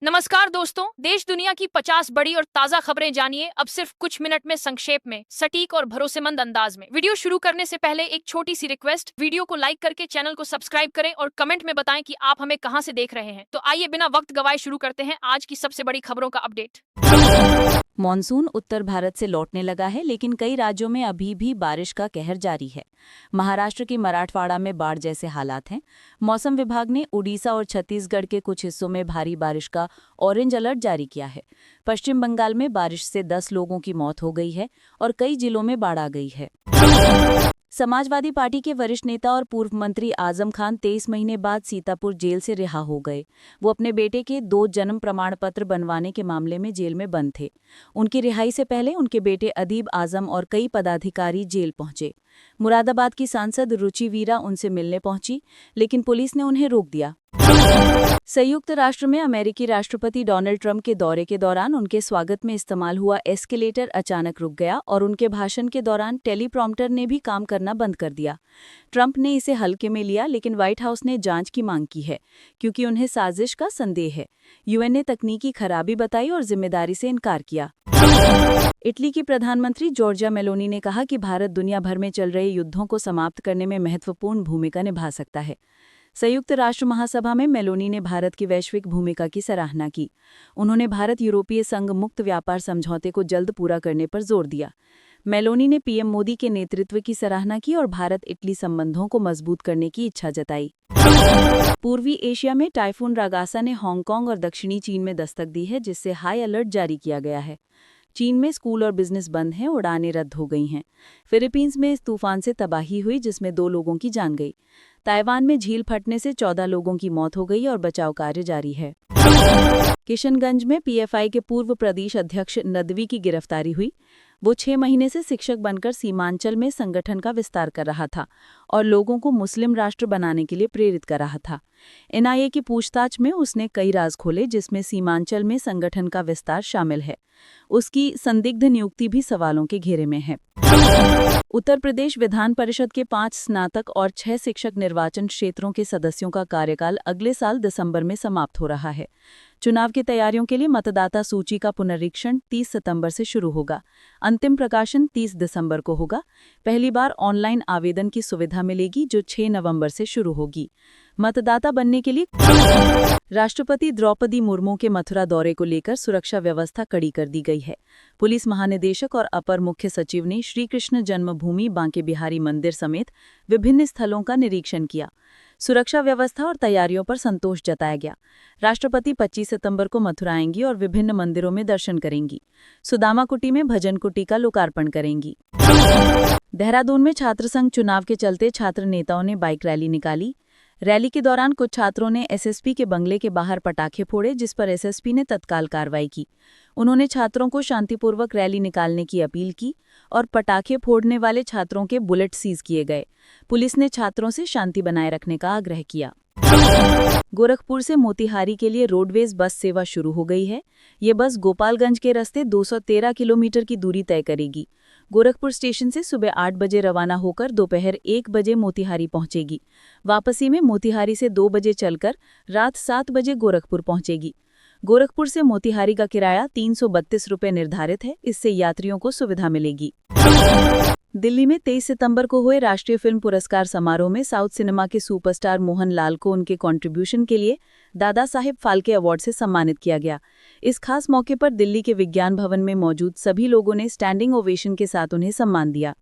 नमस्कार दोस्तों, देश दुनिया की 50 बड़ी और ताजा खबरें जानिए अब सिर्फ कुछ मिनट में, संक्षेप में, सटीक और भरोसेमंद अंदाज में। वीडियो शुरू करने से पहले एक छोटी सी रिक्वेस्ट, वीडियो को लाइक करके चैनल को सब्सक्राइब करें और कमेंट में बताएं कि आप हमें कहां से देख रहे हैं। तो आइए बिना वक्त गवाए शुरू करते हैं आज की सबसे बड़ी खबरों का अपडेट। मॉनसून उत्तर भारत से लौटने लगा है, लेकिन कई राज्यों में अभी भी बारिश का कहर जारी है। महाराष्ट्र के मराठवाड़ा में बाढ़ जैसे हालात हैं। मौसम विभाग ने उड़ीसा और छत्तीसगढ़ के कुछ हिस्सों में भारी बारिश का ऑरेंज अलर्ट जारी किया है। पश्चिम बंगाल में बारिश से 10 लोगों की मौत हो गई है और कई जिलों में बाढ़ आ गई है। समाजवादी पार्टी के वरिष्ठ नेता और पूर्व मंत्री आजम खान 23 महीने बाद सीतापुर जेल से रिहा हो गए। वो अपने बेटे के 2 जन्म प्रमाण पत्र बनवाने के मामले में जेल में बंद थे। उनकी रिहाई से पहले उनके बेटे अदीब आजम और कई पदाधिकारी जेल पहुंचे। मुरादाबाद की सांसद रुचि वीरा उनसे मिलने पहुंची, लेकिन पुलिस ने उन्हें रोक दिया। संयुक्त राष्ट्र में अमेरिकी राष्ट्रपति डोनाल्ड ट्रंप के दौरे के दौरान उनके स्वागत में इस्तेमाल हुआ एस्केलेटर अचानक रुक गया और उनके भाषण के दौरान टेलीप्रॉम्प्टर ने भी काम करना बंद कर दिया। ट्रंप ने इसे हल्के में लिया, लेकिन व्हाइट हाउस ने जांच की मांग की है, क्योंकि उन्हें साजिश का संदेह है। यूएन ने तकनीकी खराबी बताई और जिम्मेदारी से इनकार किया। इटली की प्रधानमंत्री जॉर्जिया मेलोनी ने कहा कि भारत दुनिया भर में चल रहे युद्धों को समाप्त करने में महत्वपूर्ण भूमिका निभा सकता है। संयुक्त राष्ट्र महासभा में मेलोनी ने भारत की वैश्विक भूमिका की सराहना की। उन्होंने भारत यूरोपीय संघ मुक्त व्यापार समझौते को जल्द पूरा करने पर जोर दिया। मेलोनी ने पीएम मोदी के नेतृत्व की सराहना की और भारत इटली संबंधों को मजबूत करने की इच्छा जताई। पूर्वी एशिया में टाइफून रागासा ने हांगकांग और दक्षिणी चीन में दस्तक दी है, जिससे हाई अलर्ट जारी किया गया है। चीन में स्कूल और बिजनेस बंद हैं, उड़ानें रद्द हो गई हैं। फिलीपींस में इस तूफान से तबाही हुई, जिसमें 2 लोगों की जान गई। ताइवान में झील फटने से 14 लोगों की मौत हो गई और बचाव कार्य जारी है। किशनगंज में पीएफआई के पूर्व प्रदेश अध्यक्ष नदवी की गिरफ्तारी हुई। वो 6 महीने से शिक्षक बनकर सीमांचल में संगठन का विस्तार कर रहा था और लोगों को मुस्लिम राष्ट्र बनाने के लिए प्रेरित कर रहा था। एनआईए की पूछताछ में उसने कई राज खोले, जिसमें सीमांचल में संगठन का विस्तार शामिल है। उसकी संदिग्ध नियुक्ति भी सवालों के घेरे में है। उत्तर प्रदेश विधान परिषद के 5 स्नातक और 6 शिक्षक निर्वाचन क्षेत्रों के सदस्यों का कार्यकाल अगले साल दिसंबर में समाप्त हो रहा है। चुनाव की तैयारियों के लिए मतदाता सूची का पुनरीक्षण 30 सितंबर से शुरू होगा। अंतिम प्रकाशन 30 दिसंबर को होगा। पहली बार ऑनलाइन आवेदन की सुविधा मिलेगी, जो 6 नवंबर से शुरू होगी। मतदाता बनने के लिए राष्ट्रपति द्रौपदी मुर्मू के मथुरा दौरे को लेकर सुरक्षा व्यवस्था कड़ी कर दी गई है। पुलिस महानिदेशक और अपर मुख्य सचिव ने श्री कृष्ण जन्मभूमि बांके बिहारी मंदिर समेत विभिन्न स्थलों का निरीक्षण किया। सुरक्षा व्यवस्था और तैयारियों पर संतोष जताया गया। राष्ट्रपति 25 सितंबर को मथुरा आएंगी और विभिन्न मंदिरों में दर्शन करेंगी। सुदामा कुटी में भजन कुटी का लोकार्पण करेंगी। देहरादून में छात्र संघ चुनाव के चलते छात्र नेताओं ने बाइक रैली निकाली। रैली के दौरान कुछ छात्रों ने एसएसपी के बंगले के बाहर पटाखे फोड़े, जिस पर एसएसपी ने तत्काल कार्रवाई की। उन्होंने छात्रों को शांतिपूर्वक रैली निकालने की अपील की और पटाखे फोड़ने वाले छात्रों के बुलेट सीज किए गए। पुलिस ने छात्रों से शांति बनाए रखने का आग्रह किया। गोरखपुर से मोतिहारी के लिए रोडवेज बस सेवा शुरू हो गई है। ये बस गोपालगंज के रास्ते 213 किलोमीटर की दूरी तय करेगी। गोरखपुर स्टेशन से सुबह 8 बजे रवाना होकर दोपहर 1 बजे मोतिहारी पहुंचेगी। वापसी में मोतिहारी से 2 बजे चलकर रात 7 बजे गोरखपुर पहुंचेगी। गोरखपुर से मोतिहारी का किराया 332 रुपये निर्धारित है। इससे यात्रियों को सुविधा मिलेगी। दिल्ली में 23 सितंबर को हुए राष्ट्रीय फिल्म पुरस्कार समारोह में साउथ सिनेमा के सुपरस्टार मोहन लाल को उनके कंट्रीब्यूशन के लिए दादा साहेब फाल्के अवार्ड से सम्मानित किया गया। इस खास मौके पर दिल्ली के विज्ञान भवन में मौजूद सभी लोगों ने स्टैंडिंग ओवेशन के साथ उन्हें सम्मान दिया।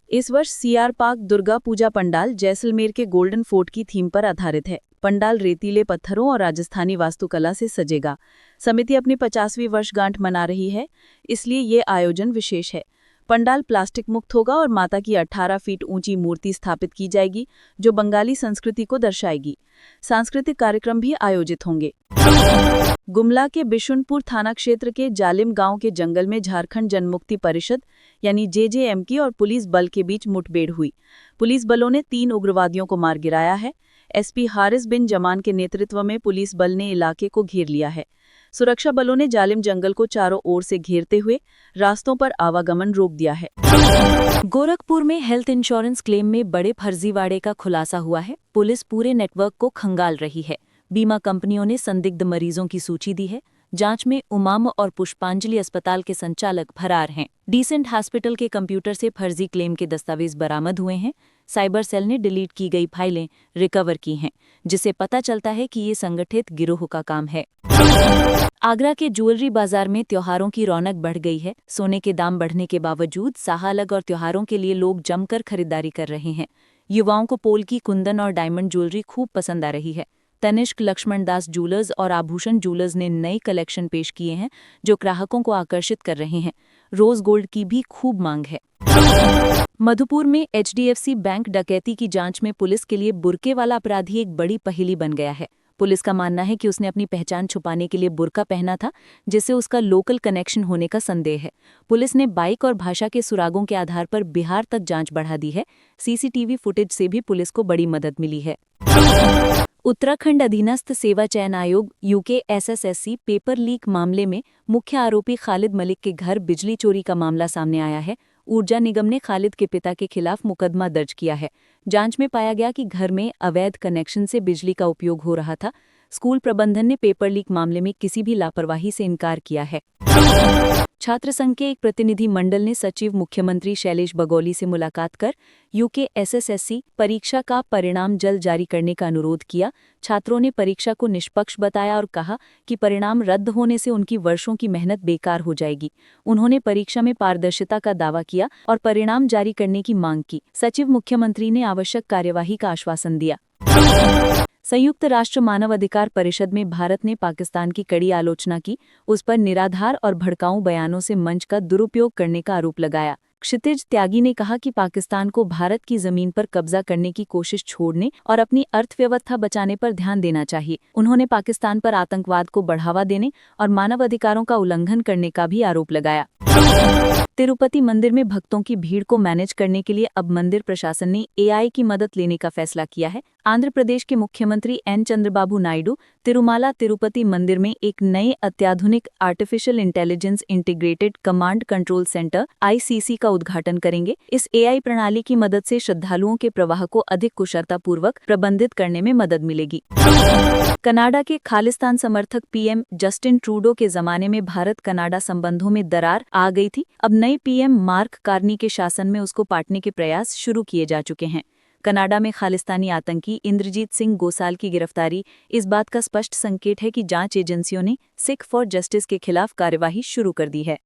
इस वर्ष सीआर पार्क दुर्गा पूजा पंडाल जैसलमेर के गोल्डन फोर्ट की थीम पर आधारित है। पंडाल रेतीले पत्थरों और राजस्थानी वास्तुकला से सजेगा। समिति अपनी 50वीं वर्षगांठ मना रही है, इसलिए ये आयोजन विशेष है। पंडाल प्लास्टिक मुक्त होगा और माता की 18 फीट ऊंची मूर्ति स्थापित की जाएगी, जो बंगाली संस्कृति को दर्शाएगी। सांस्कृतिक कार्यक्रम भी आयोजित होंगे। गुमला के बिशुनपुर थाना क्षेत्र के जालिम गांव के जंगल में झारखंड जनमुक्ति परिषद यानी जेजेएम और पुलिस बल के बीच मुठभेड़ हुई। पुलिस बलों ने 3 उग्रवादियों को मार गिराया है। एसपी हारिस बिन जमान के नेतृत्व में पुलिस बल ने इलाके को घेर लिया है। सुरक्षा बलों ने जालिम जंगल को चारों ओर से घेरते हुए रास्तों पर आवागमन रोक दिया है। गोरखपुर में हेल्थ इंश्योरेंस क्लेम में बड़े फर्जीवाड़े का खुलासा हुआ है। पुलिस पूरे नेटवर्क को खंगाल रही है। बीमा कंपनियों ने संदिग्ध मरीजों की सूची दी है। जांच में उमाम और पुष्पांजलि अस्पताल के संचालक फरार हैं। डिसेंट हॉस्पिटल के कंप्यूटर से फर्जी क्लेम के दस्तावेज बरामद हुए हैं। साइबर सेल ने डिलीट की गई फाइलें रिकवर की हैं, जिससे पता चलता है कि ये संगठित गिरोह का काम है। आगरा के ज्वेलरी बाजार में त्योहारों की रौनक बढ़ गई है। सोने के दाम बढ़ने के बावजूद साहालग और त्योहारों के लिए लोग जमकर खरीदारी कर रहे हैं। युवाओं को पोल्की, कुंदन और डायमंड ज्वेलरी खूब पसंद आ रही है। तनिष्क, लक्ष्मण दास ज्वेलर्स और आभूषण ज्वेलर्स ने नई कलेक्शन पेश किए हैं जो ग्राहकों को आकर्षित कर रहे हैं। रोज गोल्ड की भी खूब मांग है। मधुपुर में HDFC बैंक डकैती की जांच में पुलिस के लिए बुर्के वाला अपराधी एक बड़ी पहेली बन गया है। पुलिस का मानना है कि उसने अपनी पहचान छुपाने के लिए बुर्का पहना था, जिससे उसका लोकल कनेक्शन होने का संदेह है। पुलिस ने बाइक और भाषा के सुरागों के आधार पर बिहार तक जांच बढ़ा दी है। CCTV फुटेज से भी पुलिस को बड़ी मदद मिली है। उत्तराखंड अधीनस्थ सेवा चयन आयोग UK SSSC पेपर लीक मामले में मुख्य आरोपी खालिद मलिक के घर बिजली चोरी का मामला सामने आया है। ऊर्जा निगम ने खालिद के पिता के खिलाफ मुकदमा दर्ज किया है। जांच में पाया गया कि घर में अवैध कनेक्शन से बिजली का उपयोग हो रहा था। स्कूल प्रबंधन ने पेपर लीक मामले में किसी भी लापरवाही से इनकार किया है। छात्र संघ के एक प्रतिनिधि मंडल ने सचिव मुख्यमंत्री शैलेश बगौली से मुलाकात कर UK SSSC परीक्षा का परिणाम जल्द जारी करने का अनुरोध किया। छात्रों ने परीक्षा को निष्पक्ष बताया और कहा कि परिणाम रद्द होने से उनकी वर्षों की मेहनत बेकार हो जाएगी। उन्होंने परीक्षा में पारदर्शिता का दावा किया और परिणाम जारी करने की मांग की। सचिव मुख्यमंत्री ने आवश्यक कार्यवाही का आश्वासन दिया। संयुक्त राष्ट्र मानवाधिकार परिषद में भारत ने पाकिस्तान की कड़ी आलोचना की। उस पर निराधार और भड़काऊ बयानों से मंच का दुरुपयोग करने का आरोप लगाया। क्षितिज त्यागी ने कहा कि पाकिस्तान को भारत की जमीन पर कब्जा करने की कोशिश छोड़ने और अपनी अर्थव्यवस्था बचाने पर ध्यान देना चाहिए। उन्होंने पाकिस्तान पर आतंकवाद को बढ़ावा देने और मानवाधिकारों का उल्लंघन करने का भी आरोप लगाया। तिरुपति मंदिर में भक्तों की भीड़ को मैनेज करने के लिए अब मंदिर प्रशासन ने AI की मदद लेने का फैसला किया है। आंध्र प्रदेश के मुख्यमंत्री N चंद्रबाबू नायडू तिरुमाला तिरुपति मंदिर में एक नए अत्याधुनिक artificial intelligence integrated command control centre ICC का उद्घाटन करेंगे। इस AI प्रणाली की मदद से श्रद्धालुओं के प्रवाह को अधिक कुशलतापूर्वक प्रबंधित करने में मदद मिलेगी। कनाडा के खालिस्तान समर्थक PM जस्टिन ट्रूडो के जमाने में भारत कनाडा संबंधों में दरार आ गई थी। अब नए PM मार्क कार्नी के शासन में उसको पाटने के प्रयास शुरू किए जा चुके हैं। कनाडा में खालिस्तानी आतंकी इंद्रजीत सिंह गोसाल की गिरफ्तारी इस बात का स्पष्ट संकेत है कि जांच एजेंसियों ने सिख फॉर जस्टिस के खिलाफ कार्यवाही शुरू कर दी है।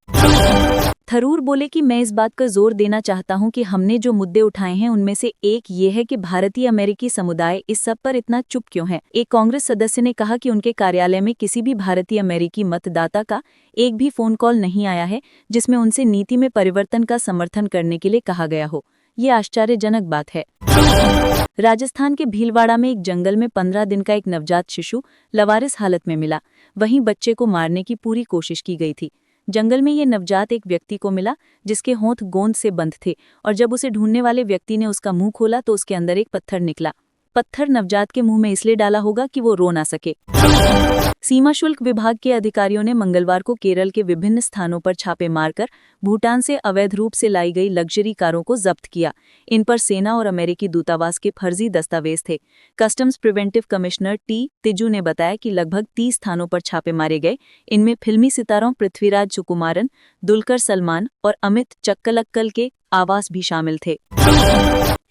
थरूर बोले कि मैं इस बात का जोर देना चाहता हूं कि हमने जो मुद्दे उठाए हैं उनमें से एक ये है कि भारतीय अमेरिकी समुदाय इस सब पर इतना चुप क्यों है। एक कांग्रेस सदस्य ने कहा कि उनके कार्यालय में किसी भी भारतीय अमेरिकी मतदाता का एक भी फोन कॉल नहीं आया है जिसमें उनसे नीति में परिवर्तन का समर्थन करने के लिए कहा गया हो। ये आश्चर्यजनक बात है। राजस्थान के भीलवाड़ा में एक जंगल में 15 दिन का एक नवजात शिशु लवारिस हालत में मिला। वहीं बच्चे को मारने की पूरी कोशिश की गई थी। जंगल में ये नवजात एक व्यक्ति को मिला जिसके होंठ गोंद से बंद थे और जब उसे ढूंढने वाले व्यक्ति ने उसका मुंह खोला तो उसके अंदर एक पत्थर निकला। पत्थर नवजात के मुंह में इसलिए डाला होगा कि वो रो ना सके। सीमा शुल्क विभाग के अधिकारियों ने मंगलवार को केरल के विभिन्न स्थानों पर छापे मारकर भूटान से अवैध रूप से लाई गई लग्जरी कारों को जब्त किया। इन पर सेना और अमेरिकी दूतावास के फर्जी दस्तावेज थे। कस्टम्स प्रिवेंटिव कमिश्नर T तिजू ने बताया कि लगभग 30 स्थानों पर छापे मारे गए। इनमें फिल्मी सितारों पृथ्वीराज सुकुमारन, दुलकर सलमान और अमित चक्कलक्कल के आवास भी शामिल थे।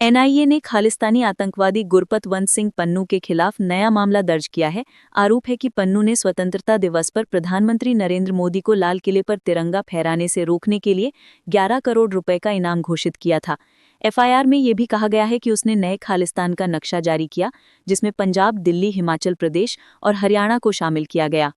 NIA ने खालिस्तानी आतंकवादी गुरपतवंत सिंह पन्नू के खिलाफ नया मामला दर्ज किया है। आरोप है कि पन्नू ने स्वतंत्रता दिवस पर प्रधानमंत्री नरेंद्र मोदी को लाल किले पर तिरंगा फहराने से रोकने के लिए 11 करोड़ रुपए का इनाम घोषित किया था। FIR में ये भी कहा गया है कि उसने नए खालिस्तान का नक्शा जारी किया जिसमें पंजाब, दिल्ली, हिमाचल प्रदेश और हरियाणा को शामिल किया गया।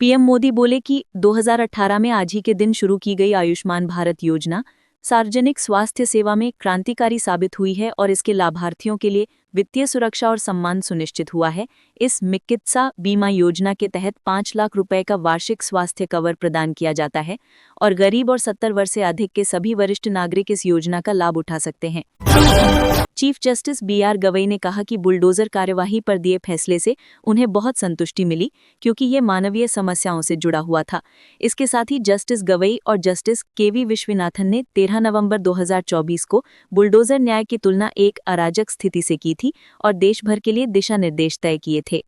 PM मोदी बोले कि 2018 में आज ही के दिन शुरू की गई आयुष्मान भारत योजना सार्वजनिक स्वास्थ्य सेवा में क्रांतिकारी साबित हुई है और इसके लाभार्थियों के लिए वित्तीय सुरक्षा और सम्मान सुनिश्चित हुआ है। इस चिकित्सा बीमा योजना के तहत 5 लाख रुपए का वार्षिक स्वास्थ्य कवर प्रदान किया जाता है और गरीब और 70 वर्ष से अधिक के सभी वरिष्ठ नागरिक इस योजना का लाभ उठा सकते हैं। चीफ जस्टिस BR गवई ने कहा कि बुलडोजर कार्यवाही पर दिए फैसले से उन्हें बहुत संतुष्टि मिली क्योंकि ये मानवीय समस्याओं से जुड़ा हुआ था। इसके साथ ही जस्टिस गवई और जस्टिस KV विश्वनाथन ने 13 नवंबर 2024 को बुलडोजर न्याय की तुलना एक अराजक स्थिति से की थी और देश भर के लिए दिशा निर्देश तय किए थे।